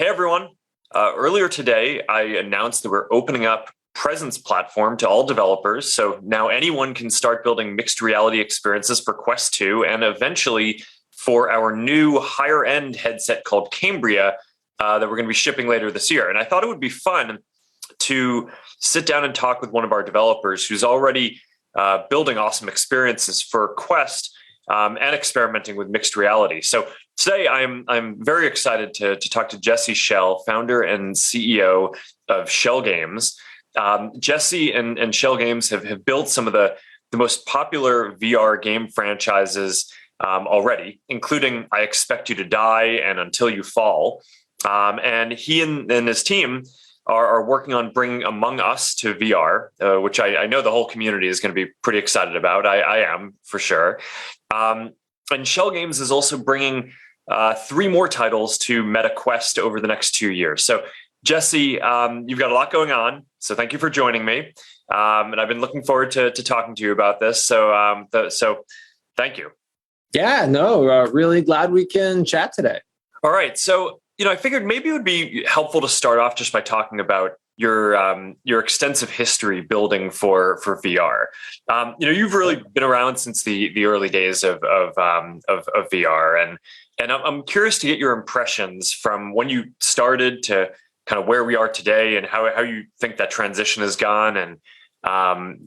Hey everyone. Earlier today, I announced that we're opening up Presence platform to all developers. So now anyone can start building mixed reality experiences for Quest 2 and eventually for our new higher end headset called Cambria that we're going to be shipping later this year. And I thought it would be fun to sit down and talk with one of our developers who's already building awesome experiences for Quest and experimenting with mixed reality. So today I'm very excited to talk to Jesse Schell, founder and CEO of Schell Games. Jesse and Schell Games have built some of the most popular VR game franchises already, including I Expect You to Die and Until You Fall. And he and his team are working on bringing Among Us to VR, which I know the whole community is going to be pretty excited about. I am, for sure. And Schell Games is also bringing 3 more titles to MetaQuest over the next 2 years. So, Jesse, you've got a lot going on, so thank you for joining me. And I've been looking forward to talking to you about this. So, thank you. Yeah, no, really glad we can chat today. All right. So, I figured maybe it would be helpful to start off just by talking about your extensive history building for VR. You've really been around since the early days of VR, and I'm curious to get your impressions from when you started to kind of where we are today, and how you think that transition has gone. And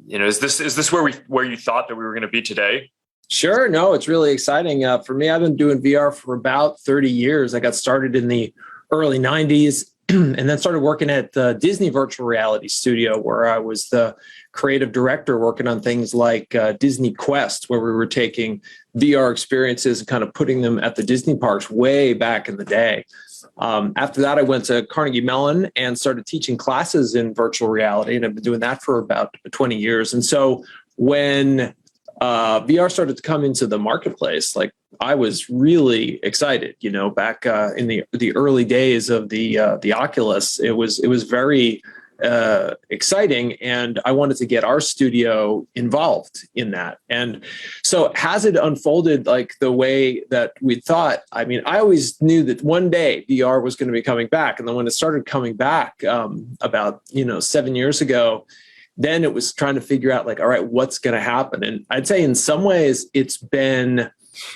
is this where you thought that we were going to be today? Sure. No, it's really exciting. For me, I've been doing VR for about 30 years. I got started in the early 90s and then started working at the Disney Virtual Reality Studio, where I was the creative director working on things like Disney Quest, where we were taking VR experiences and kind of putting them at the Disney parks way back in the day. After that, I went to Carnegie Mellon and started teaching classes in virtual reality, and I've been doing that for about 20 years. And so when VR started to come into the marketplace, like I was really excited, back in the early days of the Oculus. It was very exciting, and I wanted to get our studio involved in that. And so has it unfolded like the way that we thought? I mean, I always knew that one day VR was going to be coming back. And then when it started coming back about 7 years ago, then it was trying to figure out like, all right, what's going to happen? And I'd say in some ways it's been,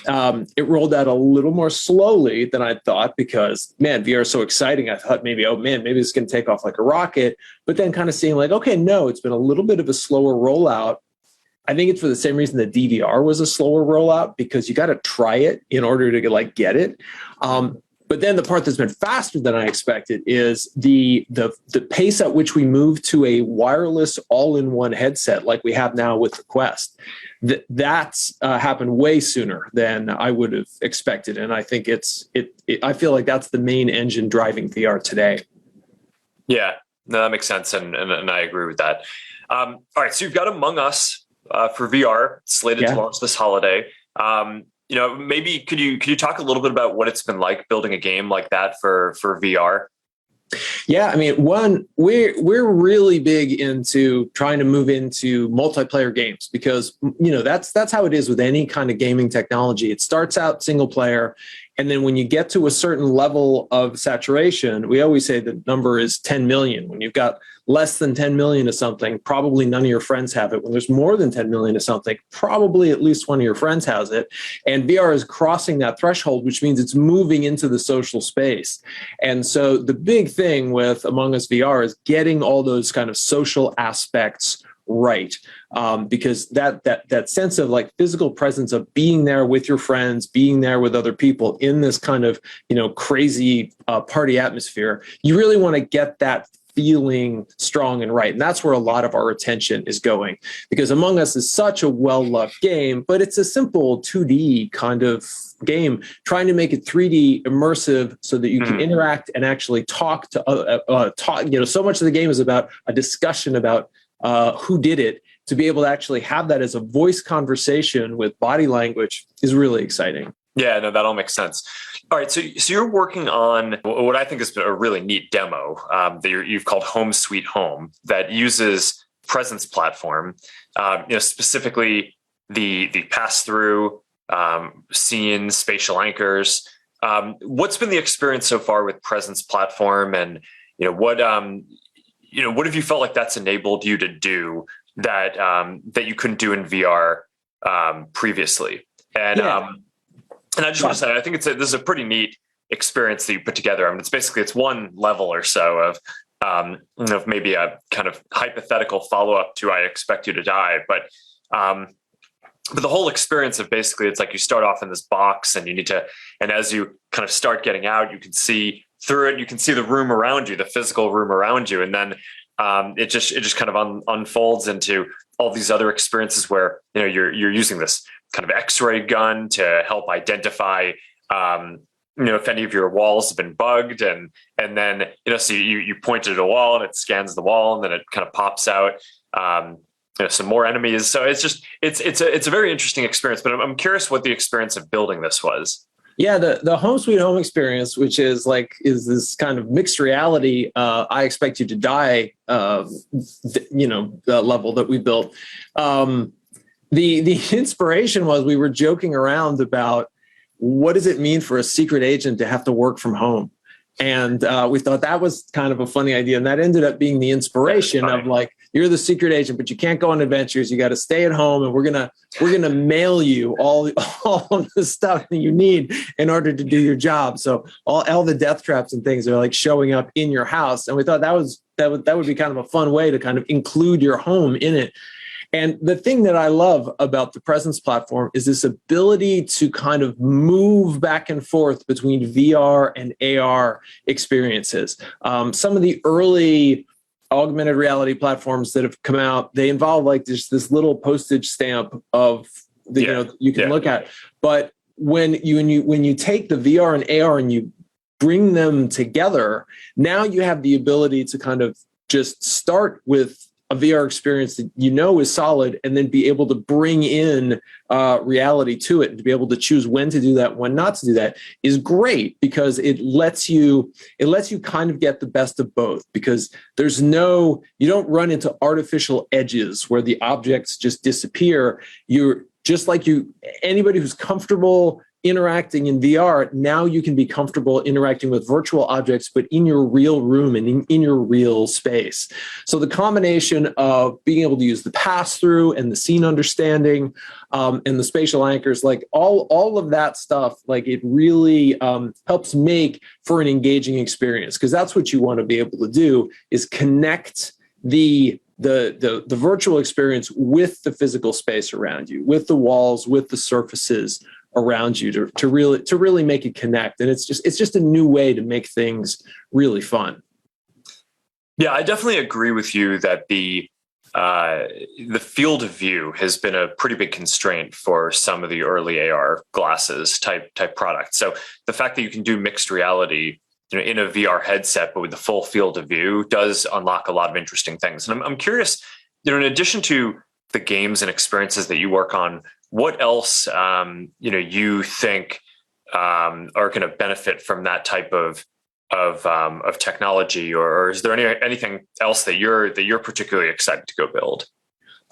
it rolled out a little more slowly than I thought, because man, VR is so exciting. I thought maybe it's going to take off like a rocket, but then kind of seeing like, okay, no, it's been a little bit of a slower rollout. I think it's for the same reason that DVR was a slower rollout, because you got to try it in order to like get it. But then the part that's been faster than I expected is the pace at which we moved to a wireless all-in-one headset like we have now with the Quest. That's happened way sooner than I would have expected, and I think I feel like that's the main engine driving VR today. Yeah, no, that makes sense, and I agree with that. All right, so you've got Among Us for VR slated to launch this holiday. Maybe could you talk a little bit about what it's been like building a game like that for VR? Yeah, I mean, we're really big into trying to move into multiplayer games, because that's how it is with any kind of gaming technology. It starts out single player, and then when you get to a certain level of saturation, we always say the number is 10 million. When you've got less than 10 million of something, probably none of your friends have it. When there's more than 10 million of something, probably at least one of your friends has it. And VR is crossing that threshold, which means it's moving into the social space. And so the big thing with Among Us VR is getting all those kind of social aspects right, because that sense of like physical presence of being there with your friends, being there with other people in this kind of crazy party atmosphere, you really want to get that feeling strong and right. And that's where a lot of our attention is going, because Among Us is such a well-loved game, but it's a simple 2D kind of game, trying to make it 3D immersive so that you can interact and actually talk to so much of the game is about a discussion about who did it. To be able to actually have that as a voice conversation with body language is really exciting. Yeah, no, that all makes sense. All right, so you're working on what I think is a really neat demo that you've called Home Sweet Home, that uses Presence platform, specifically the pass-through scenes, spatial anchors, What's been the experience so far with Presence Platform, and what have you felt like that's enabled you to do that that you couldn't do in VR previously? And and I just want to say, I think this is a pretty neat experience that you put together. I mean, it's one level or so of maybe a kind of hypothetical follow-up to "I expect you to die," but the whole experience of basically, it's like you start off in this box and you need to, and as you kind of start getting out, you can see through it, you can see the room around you, the physical room around you. And then it just kind of unfolds into all these other experiences where, you're using this kind of X-ray gun to help identify, if any of your walls have been bugged, and then, so you point it at a wall and it scans the wall, and then it kind of pops out, some more enemies. So it's a very interesting experience, but I'm curious what the experience of building this was. Yeah, the Home Sweet Home experience, which is this kind of mixed reality, I expect you to die, the level that we built. The inspiration was, we were joking around about what does it mean for a secret agent to have to work from home. And we thought that was kind of a funny idea. And that ended up being the inspiration of you're the secret agent, but you can't go on adventures. You got to stay at home, and we're gonna mail you all of the stuff that you need in order to do your job. So all the death traps and things are showing up in your house. And we thought that would be kind of a fun way to kind of include your home in it. And the thing that I love about the Presence platform is this ability to kind of move back and forth between VR and AR experiences. Some of the early augmented reality platforms that have come out, they involve this little postage stamp of you can look at. But when you take the VR and AR and you bring them together, now you have the ability to kind of just start with a VR experience that is solid, and then be able to bring in reality to it, and to be able to choose when to do that, when not to do that, is great, because it lets you kind of get the best of both, because you don't run into artificial edges where the objects just disappear. You're just anybody who's comfortable interacting in VR, now you can be comfortable interacting with virtual objects, but in your real room and in your real space. So the combination of being able to use the pass-through and the scene understanding and the spatial anchors, all of that stuff, it really helps make for an engaging experience, because that's what you want to be able to do, is connect the virtual experience with the physical space around you, with the walls, with the surfaces around you, to really make it connect. And it's just a new way to make things really fun. Yeah, I definitely agree with you that the field of view has been a pretty big constraint for some of the early AR glasses type products. So the fact that you can do mixed reality in a VR headset, but with the full field of view, does unlock a lot of interesting things. And I'm curious, in addition to the games and experiences that you work on, what else, you think are going to benefit from that type of technology, or is there anything else that you're particularly excited to go build?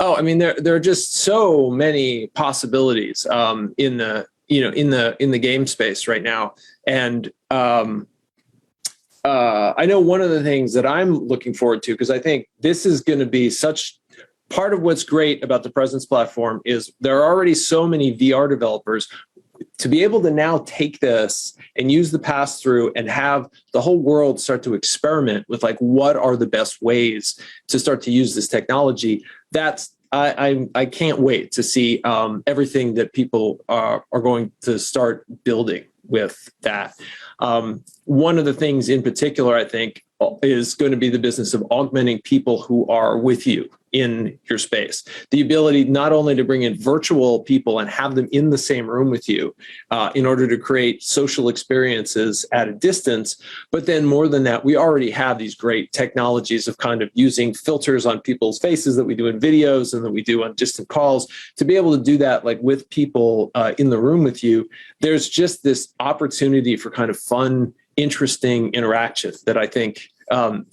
Oh, I mean, there are just so many possibilities in the game space right now, and I know one of the things that I'm looking forward to, because I think this is going to be such. Part of what's great about the Presence platform is there are already so many VR developers. To be able to now take this and use the pass-through and have the whole world start to experiment with what are the best ways to start to use this technology, I can't wait to see everything that people are going to start building with that. One of the things in particular, I think, is going to be the business of augmenting people who are with you in your space. The ability not only to bring in virtual people and have them in the same room with you in order to create social experiences at a distance, but then more than that, we already have these great technologies of kind of using filters on people's faces that we do in videos and that we do on distant calls, to be able to do that with people in the room with you. There's just this opportunity for kind of fun, interesting interaction that I think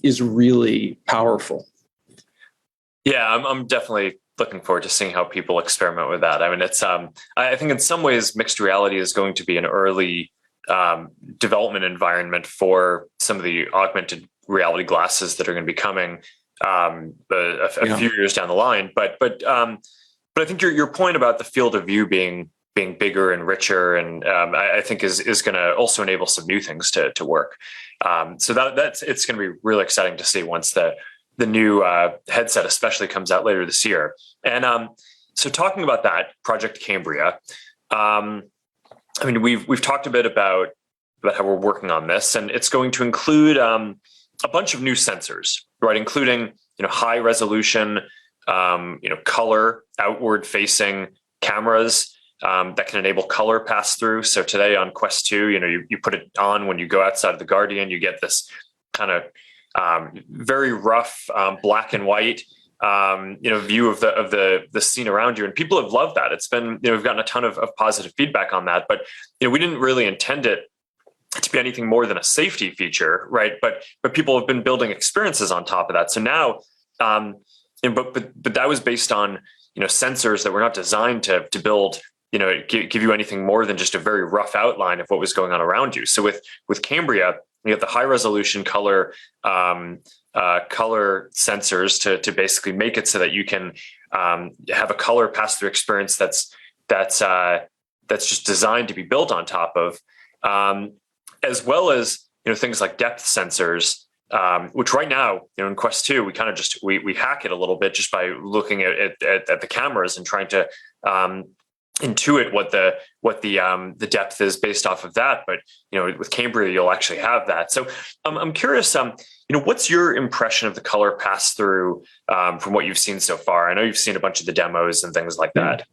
is really powerful. Yeah, I'm definitely looking forward to seeing how people experiment with that. I mean, it's I think in some ways mixed reality is going to be an early development environment for some of the augmented reality glasses that are going to be coming a few years down the line. But I think your point about the field of view being bigger and richer, and I think is going to also enable some new things to work. So that's it's going to be really exciting to see once the new headset especially comes out later this year. And so talking about that, Project Cambria, I mean, we've talked a bit about how we're working on this, and it's going to include a bunch of new sensors, right? Including, high resolution, color, outward facing cameras that can enable color pass through. So today on Quest 2, you put it on when you go outside of the Guardian, you get this kind of very rough black and white view of the scene around you, and people have loved that. It's been, we've gotten a ton of positive feedback on that, but we didn't really intend it to be anything more than a safety feature, right? But people have been building experiences on top of that. So now, but that was based on sensors that were not designed to build, give you anything more than just a very rough outline of what was going on around you. So with Cambria, you have the high resolution color sensors to basically make it so that you can have a color pass through experience that's just designed to be built on top of, as well as things like depth sensors, which right now in Quest 2 we kind of just we hack it a little bit just by looking at the cameras and trying to intuit what the depth is based off of that. But with Cambria you'll actually have that. So I'm curious, what's your impression of the color pass through from what you've seen so far? I know you've seen a bunch of the demos and things like that.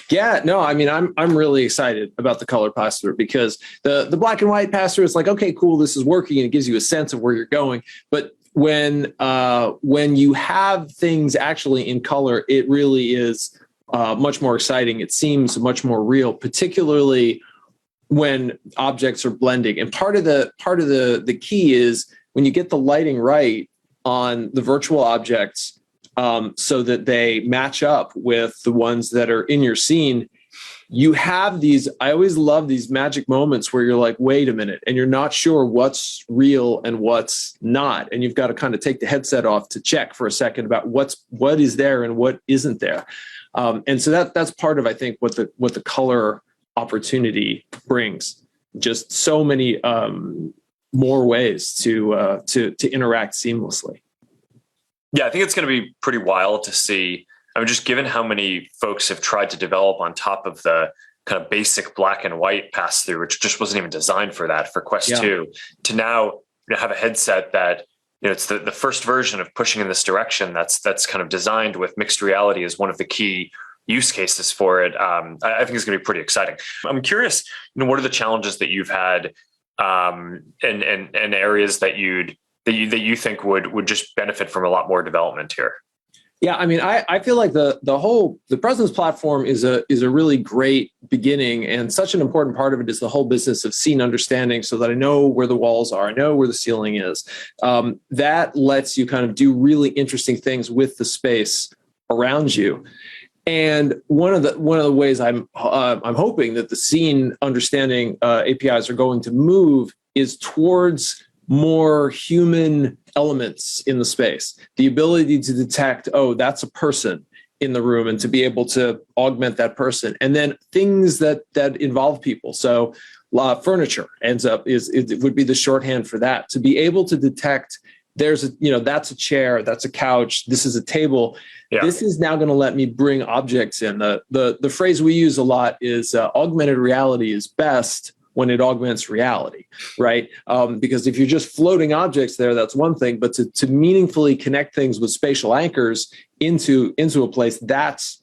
Yeah, no, I mean, I'm really excited about the color pass through, because the black and white pass through is like, okay, cool, this is working, and it gives you a sense of where you're going. But when you have things actually in color, it really is much more exciting. It seems much more real, particularly when objects are blending. And part of the key is when you get the lighting right on the virtual objects, so that they match up with the ones that are in your scene, you have these, I always love these magic moments where you're like, wait a minute, and you're not sure what's real and what's not. And you've got to kind of take the headset off to check for a second about what is there and what isn't there. And so that's part of, I think, what the color opportunity brings. Just so many more ways to interact seamlessly. Yeah, I think it's going to be pretty wild to see. I mean, just given how many folks have tried to develop on top of the kind of basic black and white pass through, which just wasn't even designed for that, for Quest 2, to now have a headset that, it's the first version of pushing in this direction that's kind of designed with mixed reality as one of the key use cases for it. I think it's going to be pretty exciting. I'm curious, what are the challenges that you've had and areas that you think would just benefit from a lot more development here? Yeah, I mean, I feel like the Presence platform is a really great beginning, and such an important part of it is the whole business of scene understanding, so that I know where the walls are, I know where the ceiling is. That lets you kind of do really interesting things with the space around you. And one of the ways I'm hoping that the scene understanding APIs are going to move is towards more human elements in the space. The ability to detect, oh, that's a person in the room, and to be able to augment that person. And then things that involve people. So furniture it would be the shorthand for that. To be able to detect that's a chair, that's a couch, this is a table. Yeah. This is now going to let me bring objects in. The phrase we use a lot is augmented reality is best when it augments reality, right? Because if you're just floating objects there, that's one thing, but to meaningfully connect things with spatial anchors into a place, that's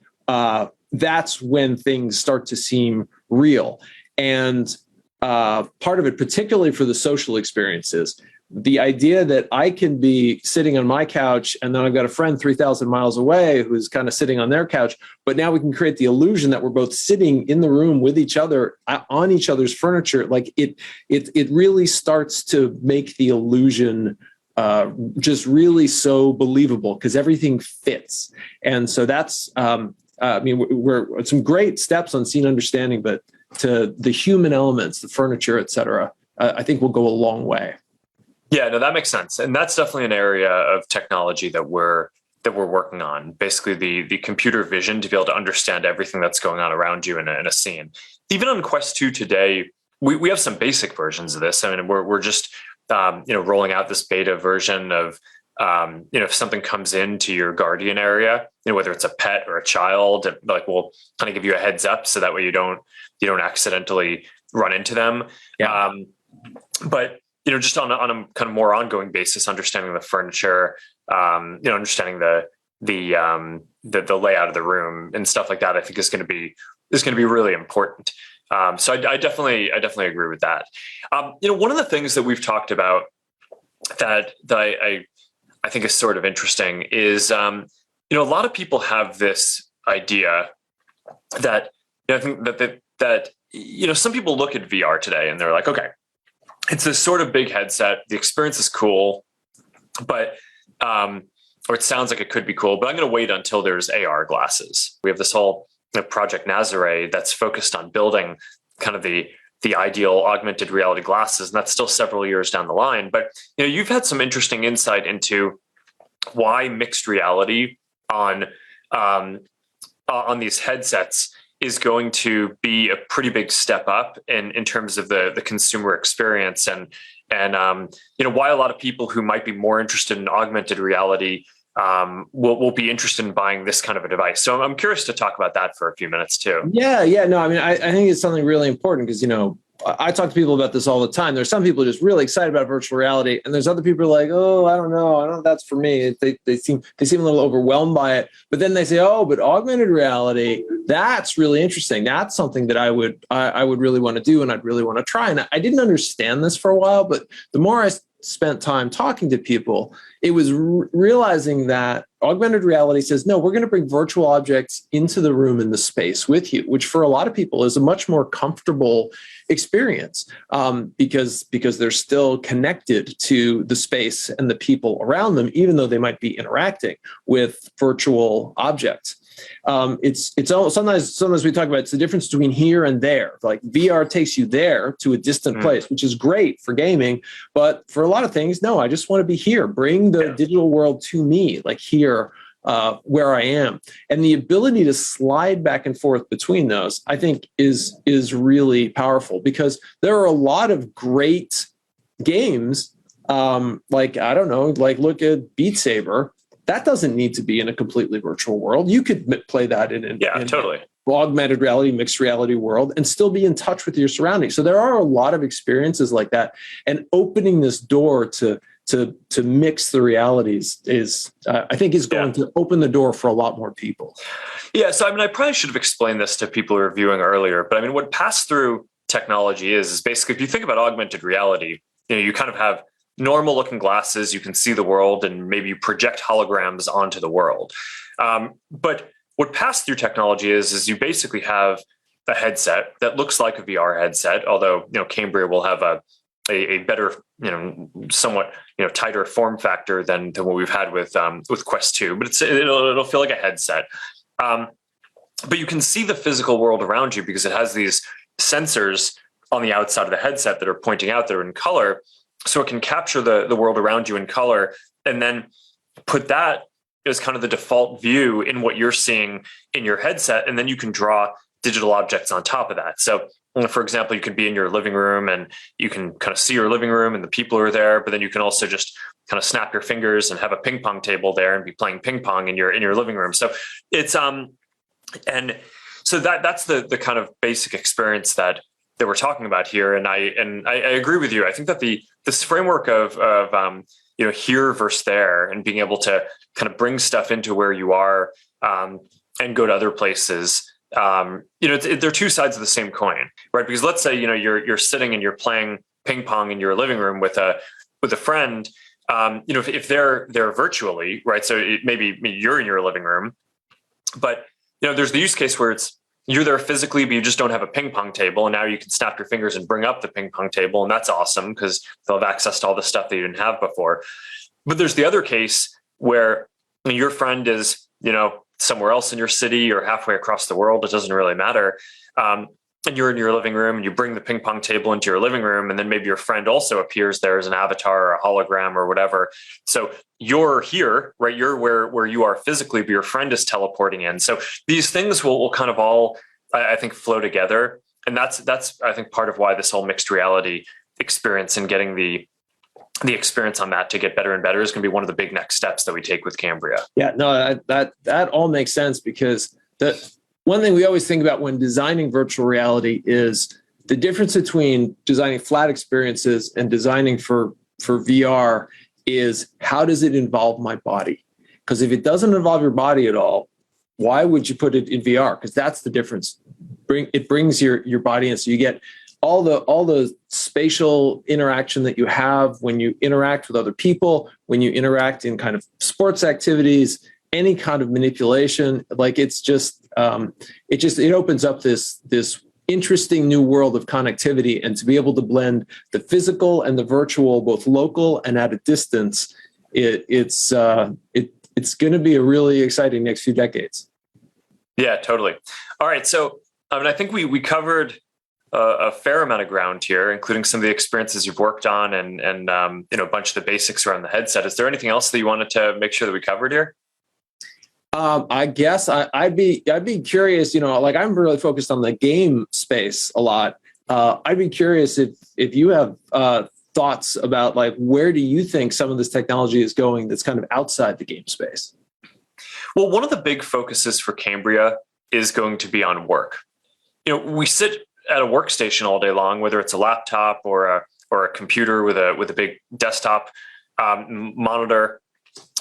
when things start to seem real. And part of it, particularly for the social experiences, the idea that I can be sitting on my couch and then I've got a friend 3,000 miles away who's kind of sitting on their couch, but now we can create the illusion that we're both sitting in the room with each other on each other's furniture. Like it really starts to make the illusion just really so believable, because everything fits. And so that's, we're some great steps on scene understanding, but to the human elements, the furniture, et cetera, I think will go a long way. Yeah, no, that makes sense. And that's definitely an area of technology that we're working on. Basically the computer vision to be able to understand everything that's going on around you in a scene. Even on Quest 2 today, we have some basic versions of this. I mean, we're just rolling out this beta version of if something comes into your guardian area, whether it's a pet or a child, like we'll kind of give you a heads up so that way you don't accidentally run into them. Yeah. But just on a kind of more ongoing basis, understanding the furniture, understanding the layout of the room and stuff like that, I think is going to be really important. So I definitely agree with that. One of the things that we've talked about that I think is sort of interesting is, a lot of people have this idea that I think that some people look at VR today and they're like, okay, it's this sort of big headset. The experience is cool, but or it sounds like it could be cool, but I'm going to wait until there's AR glasses. We have this whole Project Nazare that's focused on building kind of the ideal augmented reality glasses, and that's still several years down the line. But you've had some interesting insight into why mixed reality on these headsets is going to be a pretty big step up in terms of the consumer experience, and why a lot of people who might be more interested in augmented reality will be interested in buying this kind of a device. So I'm curious to talk about that for a few minutes too. Yeah. No, I mean, I think it's something really important because, I talk to people about this all the time. There's some people just really excited about virtual reality, and there's other people who are like, oh, I don't know that's for me. They seem a little overwhelmed by it. But then they say, oh, but augmented reality, that's really interesting. That's something that I would really want to do, and I'd really want to try. And I didn't understand this for a while, but the more I spent time talking to people, it was realizing that augmented reality says, no, we're going to bring virtual objects into the room in the space with you, which for a lot of people is a much more comfortable experience because they're still connected to the space and the people around them, even though they might be interacting with virtual objects. It's all, sometimes we talk about it's the difference between here and there. Like VR takes you there to a distant place, which is great for gaming, but for a lot of things, no, I just want to be here. Bring the digital world to me, like here, where I am. And the ability to slide back and forth between those, I think is really powerful because there are a lot of great games. Like, I don't know, like look at Beat Saber. That doesn't need to be in a completely virtual world. You could play that in totally augmented reality, mixed reality world and still be in touch with your surroundings. So there are a lot of experiences like that. And opening this door to mix the realities is, I think, is going to open the door for a lot more people. Yeah. So, I mean, I probably should have explained this to people who were viewing earlier, but I mean, what pass-through technology is basically, if you think about augmented reality, you kind of have normal looking glasses, you can see the world and maybe you project holograms onto the world. But what pass-through technology is you basically have a headset that looks like a VR headset, although, Cambria will have a better, somewhat, tighter form factor than what we've had with Quest 2, but it'll feel like a headset. But you can see the physical world around you because it has these sensors on the outside of the headset that are pointing out that are in color. So it can capture the world around you in color and then put that as kind of the default view in what you're seeing in your headset. And then you can draw digital objects on top of that. So, for example, you could be in your living room and you can kind of see your living room and the people are there, but then you can also just kind of snap your fingers and have a ping pong table there and be playing ping pong in your living room. So it's, and so that's the kind of basic experience that we're talking about here. And I agree with you. I think that this framework of here versus there and being able to kind of bring stuff into where you are and go to other places. They're two sides of the same coin, right? Because let's say, you're sitting and you're playing ping pong in your living room with a friend, if they're virtually, right? So maybe you're in your living room, but there's the use case where you're there physically, but you just don't have a ping pong table. And now you can snap your fingers and bring up the ping pong table. And that's awesome because they'll have access to all the stuff that you didn't have before. But there's the other case where your friend is, somewhere else in your city or halfway across the world. It doesn't really matter. And and you're in your living room and you bring the ping pong table into your living room, and then maybe your friend also appears there as an avatar or a hologram or whatever. So you're here, right? You're where you are physically, but your friend is teleporting in. So these things will kind of all, I think, flow together. And that's I think part of why this whole mixed reality experience and getting the experience on that to get better and better is going to be one of the big next steps that we take with Cambria. Yeah, no, that all makes sense, because the one thing we always think about when designing virtual reality is the difference between designing flat experiences and designing for VR is, how does it involve my body? Because if it doesn't involve your body at all, why would you put it in VR? Because that's the difference. It brings your body in, so you get all the spatial interaction that you have when you interact with other people, when you interact in kind of sports activities, any kind of manipulation. Like, it's just it opens up this interesting new world of connectivity, and to be able to blend the physical and the virtual, both local and at a distance, it's going to be a really exciting next few decades. Yeah, totally. All right, so I think we covered a fair amount of ground here, including some of the experiences you've worked on, and a bunch of the basics around the headset. Is there anything else that you wanted to make sure that we covered here? I guess I'd be curious. Like, I'm really focused on the game space a lot. I'd be curious if you have thoughts about, like, where do you think some of this technology is going that's kind of outside the game space? Well, one of the big focuses for Cambria is going to be on work. We sit at a workstation all day long, whether it's a laptop or a computer with a big desktop monitor.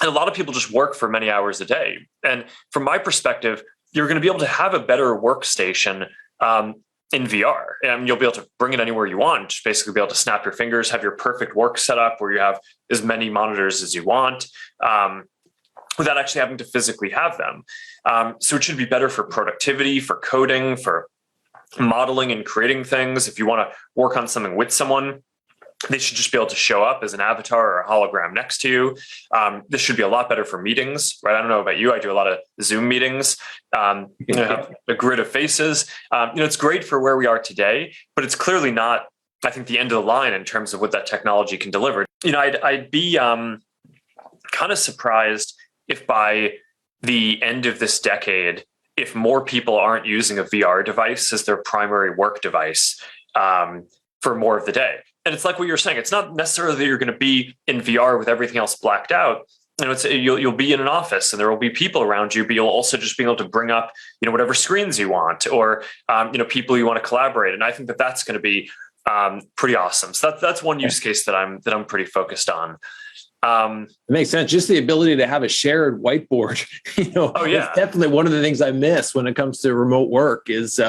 And a lot of people just work for many hours a day. And from my perspective, you're going to be able to have a better workstation in VR. And you'll be able to bring it anywhere you want. Just basically be able to snap your fingers, have your perfect work set up where you have as many monitors as you want, without actually having to physically have them. So it should be better for productivity, for coding, for modeling and creating things. If you want to work on something with someone, they should just be able to show up as an avatar or a hologram next to you. This should be a lot better for meetings, right? I don't know about you. I do a lot of Zoom meetings. Have a grid of faces. It's great for where we are today, but it's clearly not, I think, the end of the line in terms of what that technology can deliver. I'd be kind of surprised if by the end of this decade, if more people aren't using a VR device as their primary work device for more of the day. And it's like what you're saying. It's not necessarily that you're going to be in VR with everything else blacked out. You'll be in an office and there will be people around you, but you'll also just be able to bring up, whatever screens you want, or people you want to collaborate. And I think that that's going to be pretty awesome. So that's one use case that I'm pretty focused on. It makes sense. Just the ability to have a shared whiteboard, Oh, yeah. It's definitely one of the things I miss when it comes to remote work is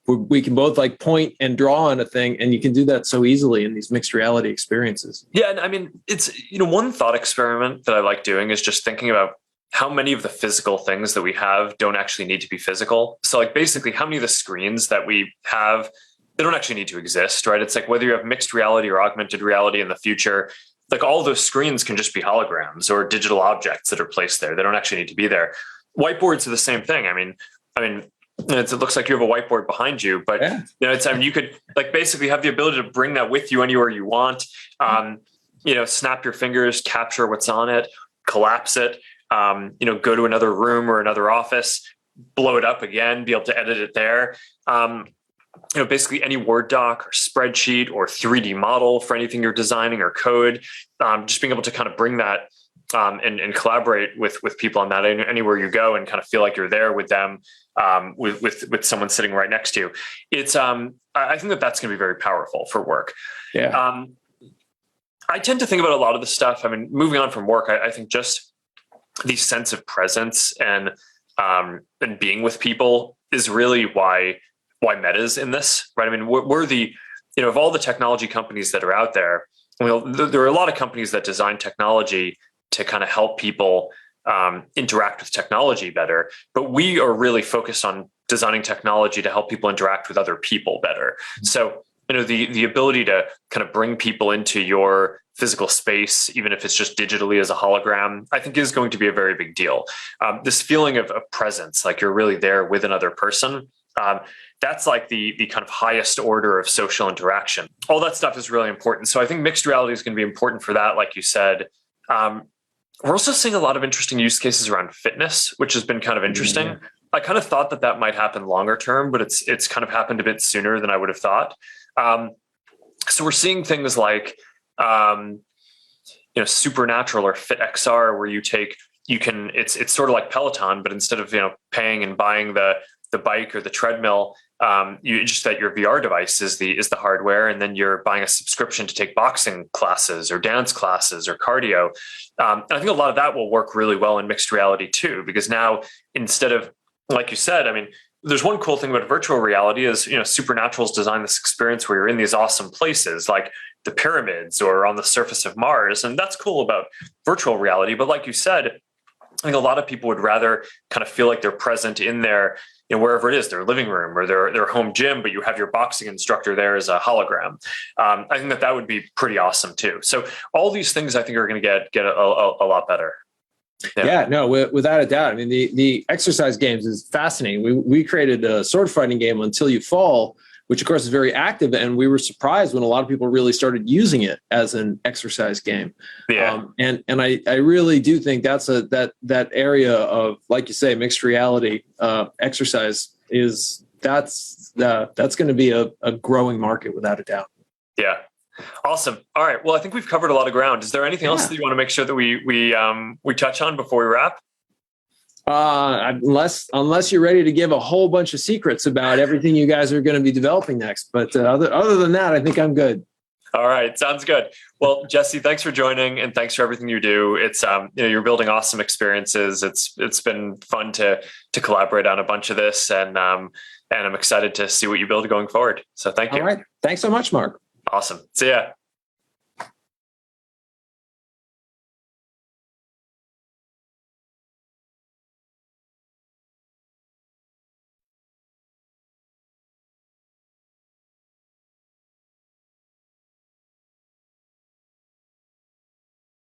we can both like point and draw on a thing, and you can do that so easily in these mixed reality experiences. Yeah. And I mean, it's, one thought experiment that I like doing is just thinking about how many of the physical things that we have don't actually need to be physical. So like basically how many of the screens that we have, they don't actually need to exist, right? It's like whether you have mixed reality or augmented reality in the future, like all those screens can just be holograms or digital objects that are placed there. They don't actually need to be there. Whiteboards are the same thing. I mean, it looks like you have a whiteboard behind you, but you could like basically have the ability to bring that with you anywhere you want. Snap your fingers, capture what's on it, collapse it. Go to another room or another office, blow it up again, be able to edit it there. Basically any Word doc or spreadsheet or 3D model for anything you're designing or code, just being able to kind of bring that and collaborate with people on that anywhere you go and kind of feel like you're there with them, with someone sitting right next to you. It's I think that's going to be very powerful for work. Yeah. I tend to think about a lot of the stuff. I mean, moving on from work, I think just the sense of presence and being with people is really why Meta's in this, right? I mean, we're the, of all the technology companies that are out there, there are a lot of companies that design technology to kind of help people interact with technology better, but we are really focused on designing technology to help people interact with other people better. So, the ability to kind of bring people into your physical space, even if it's just digitally as a hologram, I think is going to be a very big deal. This feeling of presence, like you're really there with another person, That's like the kind of highest order of social interaction. All that stuff is really important. So I think mixed reality is going to be important for that, like you said. We're also seeing a lot of interesting use cases around fitness, which has been kind of interesting. Yeah. I kind of thought that might happen longer term, but it's kind of happened a bit sooner than I would have thought. So we're seeing things like Supernatural or FitXR, where it's sort of like Peloton, but instead of paying and buying the bike or the treadmill, you just that your VR device is the hardware, and then you're buying a subscription to take boxing classes or dance classes or cardio. And I think a lot of that will work really well in mixed reality too, because now instead of, like you said, I mean, there's one cool thing about virtual reality is, Supernatural's designed this experience where you're in these awesome places like the pyramids or on the surface of Mars. And that's cool about virtual reality. But like you said, I think a lot of people would rather kind of feel like they're present in their, wherever it is, their living room or their home gym, but you have your boxing instructor there as a hologram. I think that would be pretty awesome too. So all these things I think are going to get a lot better. Yeah, no, without a doubt. I mean, the exercise games is fascinating. We created a sword fighting game, Until You Fall, which of course is very active, and we were surprised when a lot of people really started using it as an exercise game. Yeah, and I really do think that's that area of, like you say, mixed reality exercise that's going to be a growing market without a doubt. Yeah. Awesome. All right. Well, I think we've covered a lot of ground. Is there anything else that you want to make sure that we touch on before we wrap? Unless you're ready to give a whole bunch of secrets about everything you guys are going to be developing next. But other than that, I think I'm good. All right. Sounds good. Well, Jesse, thanks for joining, and thanks for everything you do. It's you're building awesome experiences. It's been fun to collaborate on a bunch of this, and I'm excited to see what you build going forward. So thank you. All right. Thanks so much, Mark. Awesome. See ya.